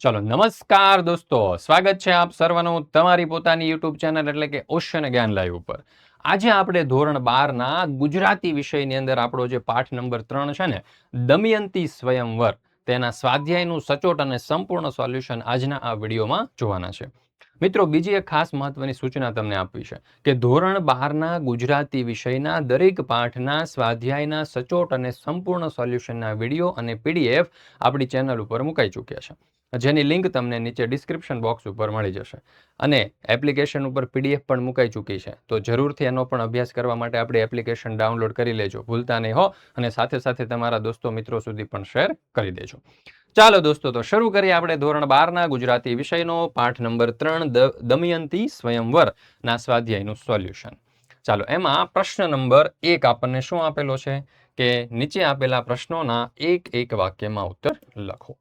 ચલો નમસ્કાર દોસ્તો, સ્વાગત છે આપ સર્વનું તમારી પોતાની યુટ્યુબ ચેનલ એટલે કે ઓશન જ્ઞાન લાઈવ ઉપર. આજે આપણે ધોરણ 12ના ગુજરાતી વિષયની અંદર આપણો જે પાઠ નંબર 3 છે ને, દમયંતી સ્વયંવર, તેના સ્વાધ્યાયનું સચોટ અને સંપૂર્ણ સોલ્યુશન આજના આ વિડીયોમાં જોવાના છે. મિત્રો, બીજી એક ખાસ મહત્વની સૂચના તમને આપવી છે કે ધોરણ 12ના ગુજરાતી વિષયના દરેક પાઠના સ્વાધ્યાયના સચોટ અને સંપૂર્ણ સોલ્યુશનના વિડીયો અને પીડીએફ આપણી ચેનલ ઉપર મુકાઈ ચૂક્યા છે, જેની લિંક તમને નીચે ડિસ્ક્રિપ્શન બોક્સ ઉપર મળી જશે. અને એપ્લિકેશન ઉપર પીડીએફ પણ મુકાઈ ચૂકી છે, તો જરૂરથી એનો પણ અભ્યાસ કરવા માટે આપણી એપ્લિકેશન ડાઉનલોડ કરી લેજો, ભૂલતા નહીં હો. અને સાથે સાથે તમારા દોસ્તો મિત્રો સુધી પણ શેર કરી દેજો. ચાલો દોસ્તો, તો શરૂ કરીએ આપણે ધોરણ 12ના ગુજરાતી વિષયનો પાઠ નંબર 3 દમયંતી સ્વયંવર ના સ્વાધ્યાયનું સોલ્યુશન. ચાલો, એમાં પ્રશ્ન નંબર 1 આપણને શું આપેલો છે કે નીચે આપેલા પ્રશ્નોના એક વાક્યમાં ઉત્તર લખો.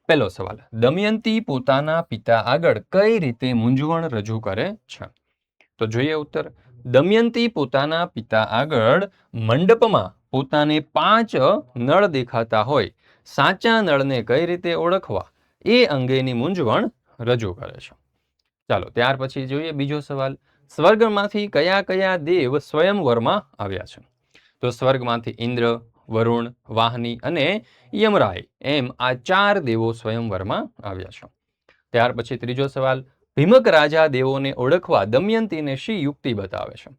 પહેલો સવાલ, દમયંતી પોતાના પિતા આગળ કઈ રીતે મૂંઝવણ રજૂ કરે છે? તો જોઈએ ઉત્તર. દમયંતી પોતાના પિતા આગળ મંડપમાં પોતાને 5 નળ દેખાતા હોય, સાચા નળને કઈ રીતે ઓળખવા એ અંગેની મૂંઝવણ રજૂ કરે છે. ચાલો, ત્યાર પછી જોઈએ બીજો સવાલ. સ્વર્ગમાંથી કયા કયા દેવ સ્વયંવરમાં આવ્યા છે? તો સ્વર્ગમાંથી ઇન્દ્ર, વરુણ, વાહની અને યમરાય એમ આ 4 દેવો સ્વયંવરમાં આવ્યા છે. ત્યાર પછી ત્રીજો સવાલ. ભીમક રાજા દેવોને ઓળખવા દમયંતીને શી યુક્તિ બતાવે છે?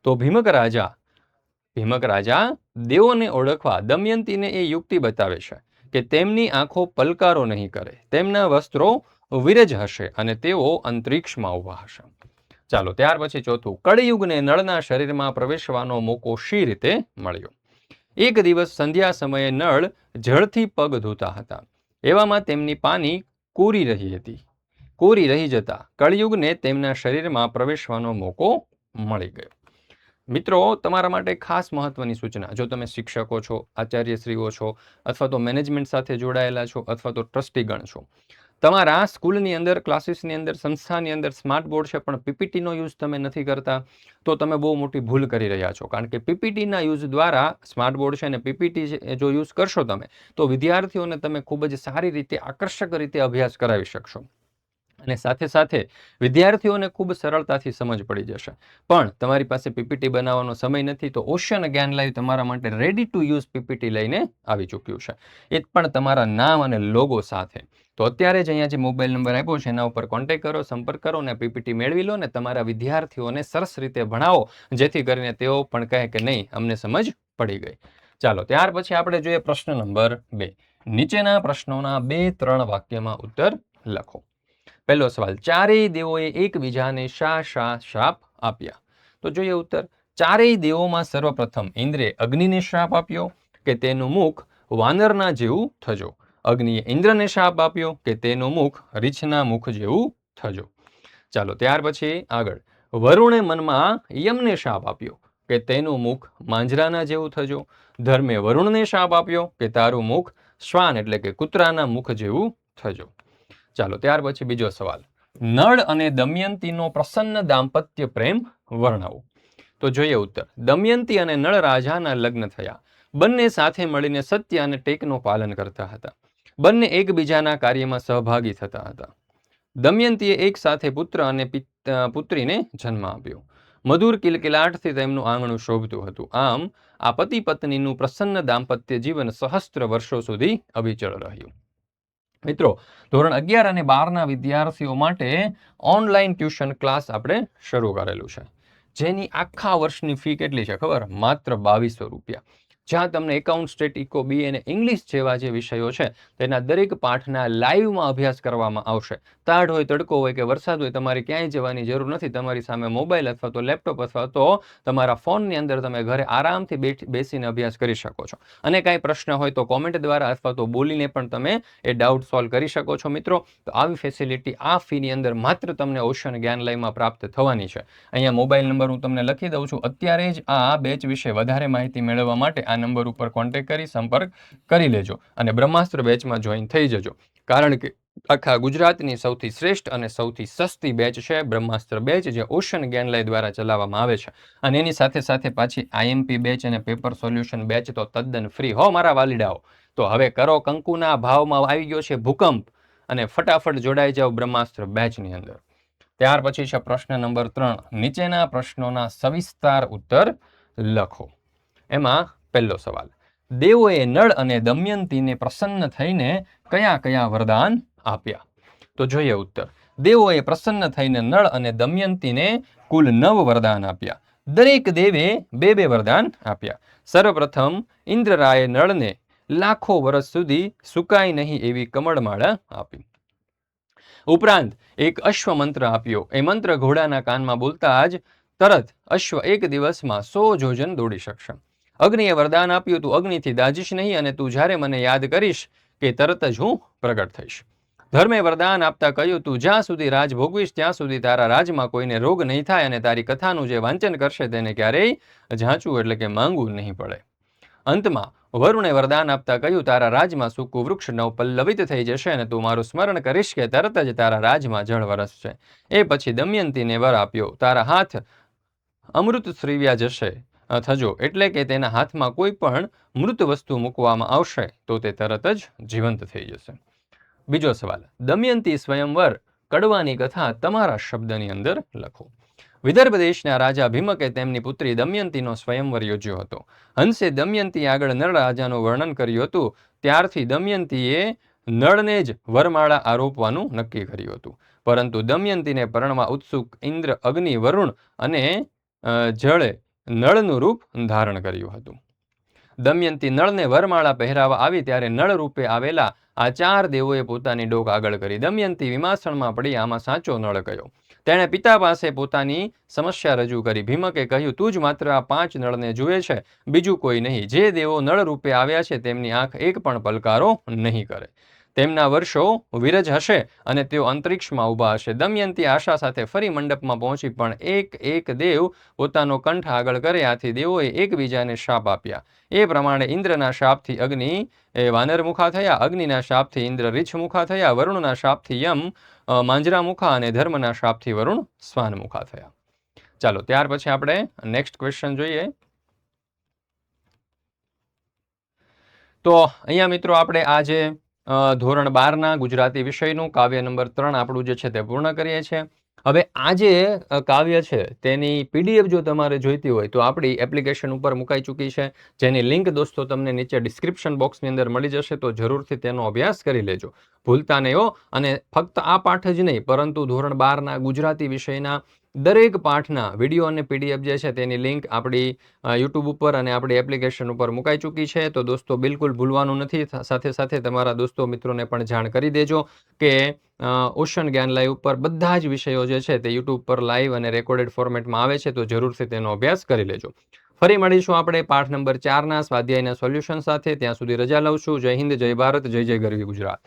તો ભીમક રાજા દેવોને ઓળખવા દમયંતીને એ યુક્તિ બતાવે છે કે તેમની આંખો પલકારો નહીં કરે, તેમના વસ્ત્રો વિરજ હશે અને તેઓ અંતરિક્ષમાં ઊભા હશે. ચાલો, ત્યાર પછી ચોથું. કળિયુગને નળના શરીરમાં પ્રવેશવાનો મોકો શી રીતે મળ્યો? એક દિવસ સંધ્યા સમયે નળ જળથી પગ ધોતા હતા. એવામાં તેમની પાની કોરી રહી જતા કળિયુગને તેમના શરીરમાં પ્રવેશવાનો મોકો મળી ગયો. મિત્રો, તમારા માટે ખાસ મહત્વની સૂચના. જો તમે શિક્ષકો છો, આચાર્યશ્રીઓ છો, અથવા તો મેનેજમેન્ટ સાથે જોડાયેલા છો, અથવા તો ટ્રસ્ટીગણ છો, તમારા સ્કૂલની અંદર, ક્લાસીસની અંદર, સંસ્થાની અંદર સ્માર્ટ બોર્ડ છે પણ પીપીટીનો યુઝ તમે નથી કરતા, તો તમે બહુ મોટી ભૂલ કરી રહ્યા છો. કારણ કે પીપીટીના યુઝ દ્વારા સ્માર્ટ બોર્ડ છે અને પીપીટી જો યુઝ કરશો તમે, તો વિદ્યાર્થીઓને તમે ખૂબ જ સારી રીતે, આકર્ષક રીતે અભ્યાસ કરાવી શકશો. અને સાથે સાથે વિદ્યાર્થીઓને ખૂબ સરળતાથી સમજ પડી જશે. પણ તમારી પાસે પીપીટી બનાવવાનો સમય નથી, તો ઓશન જ્ઞાન લાઈવ તમારા માટે રેડી ટુ યુઝ પીપીટી લઈને આવી ચૂક્યું છે, એ પણ તમારા નામ અને લોગો સાથે. તો અત્યારે જ અહીંયા જે મોબાઈલ નંબર આપ્યો છે એના ઉપર કોન્ટેક્ટ કરો, સંપર્ક કરો અને પીપીટી મેળવી લો અને તમારા વિદ્યાર્થીઓને સરસ રીતે ભણાવો, જેથી કરીને તેઓ પણ કહે કે નહીં, અમને સમજ પડી ગઈ. ચાલો, ત્યાર પછી આપણે જોઈએ પ્રશ્ન નંબર 2. નીચેના પ્રશ્નોના 2-3 વાક્યમાં ઉત્તર લખો. પહેલો સવાલ. ચારેય દેવોએ એકબીજાને શા શ્રાપ આપ્યા? તો જોઈએ ઉત્તર. ચારેય દેવોમાં સર્વપ્રથમ ઇન્દ્રે અગ્નિને શ્રાપ આપ્યો કે તેનું મુખ વાનરના જેવું થજો. અગ્નિએ ઇન્દ્રને શાપ આપ્યો કે તેનું મુખ રીછના મુખ જેવું થજો. ચાલો, ત્યાર પછી આગળ. વરુણે મનમાં યમને શાપ આપ્યો કે તેનું મુખ માંજરાના જેવું થજો. ધર્મે વરુણને શાપ આપ્યો કે તારું મુખ શ્વાન એટલે કે કૂતરાના મુખ જેવું થજો. ચાલો, ત્યાર પછી બીજો સવાલ. નળ અને દમયંતીનો પ્રસન્ન દાંપત્ય પ્રેમ વર્ણવો. તો જોઈએ ઉત્તર. દમયંતી અને નળ રાજાના લગ્ન થયા. બંને સાથે મળીને સત્ય અને ટેકનું પાલન કરતા હતા. બંને એકબીજાના કાર્યમાં સહભાગી થતા હતા. દમયંતીએ એક સાથે પુત્ર અને પુત્રીને જન્મ આપ્યો. મધુર કિલકિલાટથી તેમનું આંગણું શોભતું હતું. આમ આ પતિ પત્નીનું પ્રસન્ન દાંપત્ય જીવન સહસ્ત્ર વર્ષો સુધી અવિચળ રહ્યું. મિત્રો, ધોરણ 11 અને 12ના વિદ્યાર્થીઓ માટે ઓનલાઈન ટ્યુશન ક્લાસ આપણે શરૂ કરેલું છે, જેની આખા વર્ષની ફી કેટલી છે ખબર? માત્ર 2200 રૂપિયા. જ્યાં તમને એકાઉન્ટ, સ્ટેટ, ઇકો, બીએ અને ઇંગ્લિશ જેવા જે વિષયો છે તેના દરેક પાઠના લાઈવમાં અભ્યાસ કરવામાં આવશે. તાડ હોય, તડકો હોય કે વરસાદ હોય, તમારે ક્યાંય જવાની જરૂર નથી. તમારી સામે મોબાઈલ અથવા તો લેપટોપ અથવા તો તમારા ફોનની અંદર તમે ઘરે આરામથી બેસીને અભ્યાસ કરી શકો છો. અને કાંઈ પ્રશ્ન હોય તો કોમેન્ટ દ્વારા અથવા તો બોલીને પણ તમે એ ડાઉટ સોલ્વ કરી શકો છો. મિત્રો, તો આવી ફેસિલિટી આ ફીની અંદર માત્ર તમને ઓશન જ્ઞાન લાઈવમાં પ્રાપ્ત થવાની છે. અહીંયા મોબાઈલ નંબર હું તમને લખી દઉં છું. અત્યારે જ આ બેચ વિશે વધારે માહિતી મેળવવા માટે આ નંબર ઉપર કોન્ટેક્ટ કરી સંપર્ક કરી લેજો અને બ્રહ્માસ્ત્ર બેચમાં જોઈન થઈ જજો. કારણ કે આખા ગુજરાતની સૌથી શ્રેષ્ઠ અને સૌથી સસ્તી બેચ છે બ્રહ્માસ્ત્ર બેચ, જે ઓશન જ્ઞાન લાઈવ દ્વારા ચલાવવામાં આવે છે. અને એની સાથે સાથે પાછી આઈએમપી બેચ અને પેપર સોલ્યુશન બેચ તો તદ્દન ફ્રી હો મારા વાલીડાઓ. તો હવે કરો કંકુના ભાવમાં આવી ગયો છે ભૂકંપ, અને ફટાફટ જોડાઈ જાઓ બ્રહ્માસ્ત્ર બેચની અંદર. ત્યાર પછી છે પ્રશ્ન નંબર 3. નીચેના પ્રશ્નોના સવિસ્તાર ઉત્તર લખો. એમાં પહેલો સવાલ, દેવોએ નળ અને દમયંતીને પ્રસન્ન થઈને કયા કયા વરદાન આપ્યા? તો જોઈએ ઉત્તર. દેવોએ પ્રસન્ન થઈને નળ અને દમયંતીને કુલ 9 વરદાન આપ્યા. દરેક દેવે 2 વરદાન આપ્યા. સર્વપ્રથમ ઇન્દ્રરાયે નળને લાખો વર્ષ સુધી સુકાય નહીં એવી કમળમાળા આપી. ઉપરાંત એક અશ્વ મંત્ર આપ્યો. એ મંત્ર ઘોડાના કાનમાં બોલતા જ તરત અશ્વ એક દિવસમાં 100 જોજન દોડી શકશે. અગ્નિએ વરદાન આપ્યું, તું અગ્નિથી દાજીશ નહીં અને તું જ્યારે મને યાદ કરીશ કે તરત જ હું પ્રગટ થઈશ. ધર્મે વરદાન આપતા કહ્યું, તું જ્યાં સુધી રાજ ભોગવીશ ત્યાં સુધી તારા રાજમાં કોઈને રોગ નહીં થાય અને તારી કથાનું જે વાંચન કરશે તેને ક્યારેય ઝાંચવું એટલે કે માંગવું નહીં પડે. અંતમાં વરુણે વરદાન આપતા કહ્યું, તારા રાજમાં સૂકું વૃક્ષ નવપલ્લવિત થઈ જશે અને તું મારું સ્મરણ કરીશ કે તરત જ તારા રાજમાં જળ વરસશે. એ પછી દમયંતીને વર આપ્યો, તારા હાથ અમૃત શ્રીવ્યા જશે થજો, એટલે કે તેના હાથમાં કોઈ પણ મૃત વસ્તુ મૂકવામાં આવશે તો તે તરત જ જીવંત થઈ જશે. બીજો સવાલ, દમયંતી સ્વયંવર કડવાની કથા તમારા શબ્દની અંદર લખો. વિદર્ભ દેશના રાજા ભીમકે તેમની પુત્રી દમયંતીનો સ્વયંવર યોજ્યો હતો. હંસે દમયંતી આગળ નળ રાજાનું વર્ણન કર્યું હતું. ત્યારથી દમયંતીએ નળને જ વરમાળા આરોપવાનું નક્કી કર્યું હતું. પરંતુ દમયંતીને પરણવા ઉત્સુક ઇન્દ્ર, અગ્નિ, વરુણ અને જળે નળનું રૂપ ધારણ કર્યું હતું. દમયંતી નળને વરમાળા પહેરાવા આવી ત્યારે નળ રૂપે આવેલા આ 4 દેવોએ પોતાની ડોક આગળ કરી. દમયંતી વિમાસણમાં પડી આમાં સાચો નળ કયો? તેણે પિતા પાસે પોતાની સમસ્યા રજૂ કરી. ભીમકે કહ્યું, તું જ માત્ર આ 5 નળને જુએ છે, બીજું કોઈ નહીં. જે દેવો નળ રૂપે આવ્યા છે તેમની આંખ એક પણ પલકારો નહીં કરે. તેમના વર્ષો વિરજ હશે અને તેઓ અંતરિક્ષમાં ઊભા હશે. દમયંતી આશા સાથે ફરી મંડપમાં પહોંચી, પણ એક એક દેવ પોતાનો કંઠ આગળ કરે. આથી દેવોએ એકબીજાને શાપ આપ્યા. એ પ્રમાણે ઇન્દ્રના શાપથી અગ્નિ વાનરમુખા થયા, અગ્નિના શાપથી ઇન્દ્ર રીછમુખા થયા, વરુણના શાપથી યમ માંજરામુખા અને ધર્મના શાપથી વરુણ શ્વાનમુખા થયા. ચાલો ત્યાર પછી આપણે નેક્સ્ટ ક્વેશ્ચન જોઈએ. તો અહીંયા મિત્રો આપણે આજે ધોરણ 12ના ગુજરાતી વિષયનું કાવ્ય નંબર 3 આપણું જે છે તે પૂર્ણ કરીએ છીએ. હવે આ જે કાવ્ય છે તેની PDF જો તમારે જોઈતી હોય તો આપણી એપ્લિકેશન ઉપર મુકાઈ ચૂકી છે, જેની લિંક દોસ્તો તમને નીચે ડિસ્ક્રિપ્શન બોક્સની અંદર મળી જશે. તો જરૂરથી તેનો અભ્યાસ કરી લેજો, ભૂલતા નહીં હો. અને ફક્ત આ પાઠ જ નહીં પરંતુ ધોરણ 12ના ગુજરાતી વિષયના દરેક પાઠના વિડીયો અને PDF જે છે તેની લિંક આપણી YouTube ઉપર અને આપણી એપ્લિકેશન ઉપર મુકાઈ ચૂકી છે. તો દોસ્તો બિલકુલ ભૂલવાનું નથી. સાથે સાથે તમારા દોસ્તો મિત્રોને પણ જાણ કરી દેજો કે ઓશન જ્ઞાન લાઈવ ઉપર બધા જ વિષયો જે છે તે YouTube પર લાઈવ અને રેકોર્ડેડ ફોર્મેટમાં આવે છે. તો જરૂરથી તેનો અભ્યાસ કરી લેજો. ફરી મળીશું આપણે પાઠ નંબર 4ના સ્વાધ્યાયના સોલ્યુશન સાથે. ત્યાં સુધી રજા લઉં છું. જય હિન્દ, જય ભારત, જય જય ગરવી ગુજરાત.